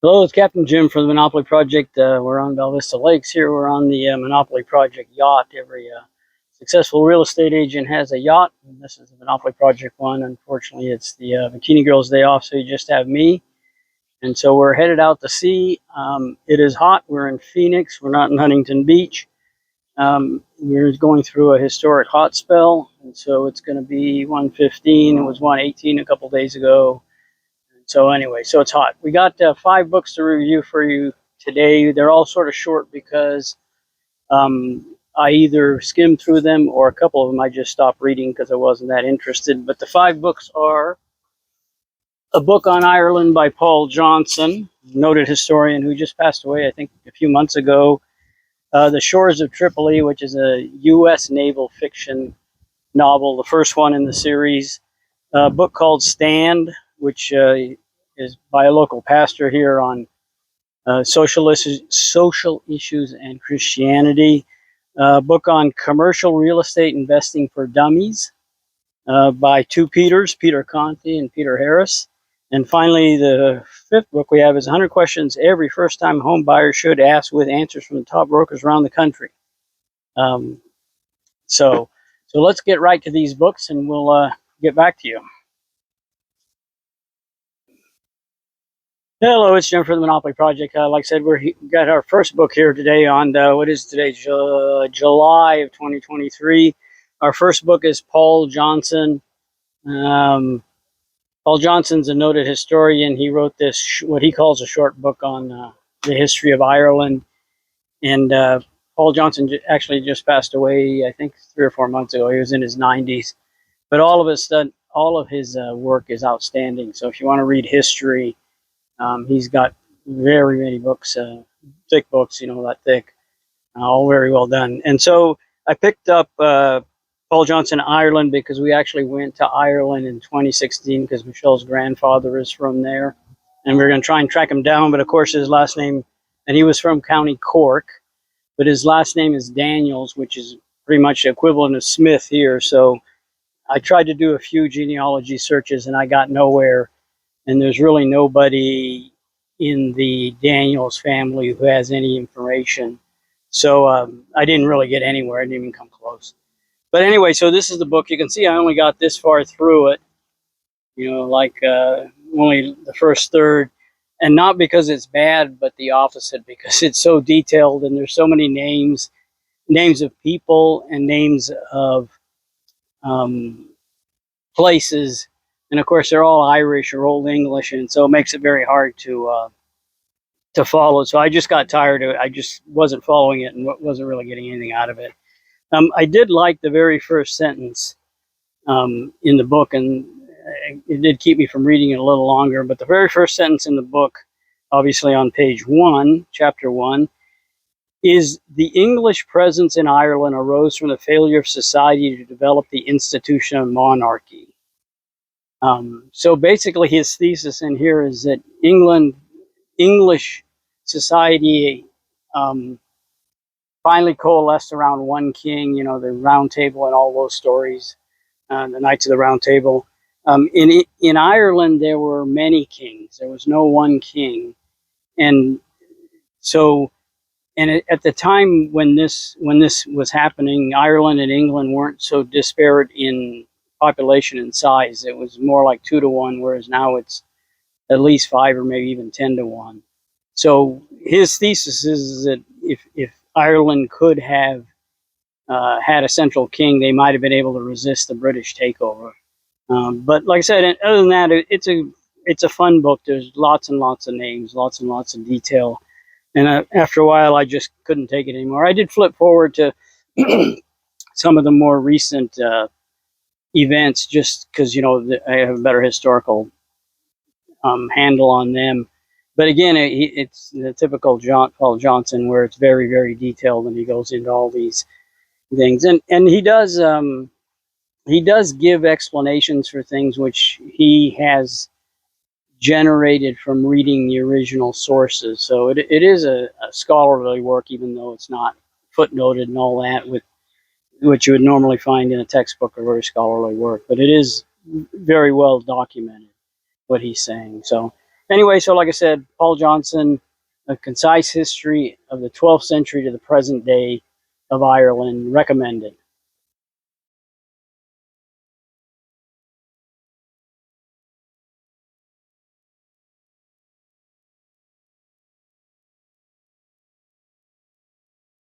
Hello, it's Captain Jim from the Monopoly Project. We're on Bella Vista Lakes here. We're on the Monopoly Project yacht. Every successful real estate agent has a yacht, and this is the Monopoly Project one. Unfortunately, it's the Bikini Girls' day off, so you just have me. And so we're headed out to sea. It is hot. We're in Phoenix. We're not in Huntington Beach. We're going through a historic hot spell, and so it's going to be 115. It was 118 a couple days ago. So anyway, so it's hot. We got 5 books to review for you today. They're all sort of short because I either skimmed through them or a couple of them I just stopped reading because I wasn't that interested. But the 5 books are a book on Ireland by Paul Johnson, noted historian who just passed away, I think, a few months ago. The Shores of Tripoli, which is a U.S. naval fiction novel, the first one in the series. A book called Stand, which is by a local pastor here on social issues and Christianity. A book on commercial real estate investing for dummies by two Peters, Peter Conti and Peter Harris. And finally, the 5th book we have is 100 Questions Every First-Time Home Buyer Should Ask, with answers from the top brokers around the country. Um, so let's get right to these books, and we'll get back to you. Hello, it's Jim from the Monopoly Project. Like I said, we got our first book here today on what is today, July of 2023. Our first book is Paul Johnson. Paul Johnson's a noted historian. He wrote this, what he calls a short book on the history of Ireland. And Paul Johnson actually just passed away, I think, 3 or 4 months ago. He was in his 90s. But all of his work is outstanding. So if you want to read history, he's got very many books, thick books, that thick, all very well done. And so I picked up Paul Johnson, Ireland, because we actually went to Ireland in 2016 because Michelle's grandfather is from there. And we're going to try and track him down. But of course, his last name, and he was from County Cork, but his last name is Daniels, which is pretty much the equivalent of Smith here. So I tried to do a few genealogy searches and I got nowhere. And there's really nobody in the Daniels family who has any information. So I didn't really get anywhere. I didn't even come close. But anyway, so this is the book. You can see I only got this far through it, only the first third. And not because it's bad, but the opposite, because it's so detailed and there's so many names of people and names of places. And of course, they're all Irish or Old English, and so it makes it very hard to follow. So I just got tired of it. I just wasn't following it and wasn't really getting anything out of it. I did like the very first sentence in the book, and it did keep me from reading it a little longer. But the very first sentence in the book, obviously on page 1, chapter 1, is the English presence in Ireland arose from the failure of society to develop the institution of monarchy. So basically his thesis in here is that English society finally coalesced around one king, the Round Table and all those stories, the Knights of the Round Table. In Ireland, there were many kings. There was no one king. And so, and at the time when this was happening, Ireland and England weren't so disparate in population and size. It was more like 2 to 1, whereas now it's at least 5 or maybe even 10 to 1. So his thesis is that if Ireland could have had a central king, they might have been able to resist the British takeover. But like I said, other than that, it's a fun book. There's lots and lots of names, lots and lots of detail. And after a while, I just couldn't take it anymore. I did flip forward to some of the more recent events just because, I have a better historical handle on them. But again, it's the typical Paul Johnson, where it's very, very detailed, and he goes into all these things. And he does give explanations for things which he has generated from reading the original sources. So it is a scholarly work, even though it's not footnoted and all that, with which you would normally find in a textbook or very scholarly work. But it is very well documented what he's saying. So Anyway, so like I said, Paul Johnson, A Concise History of the 12th Century to the Present Day of Ireland, recommended.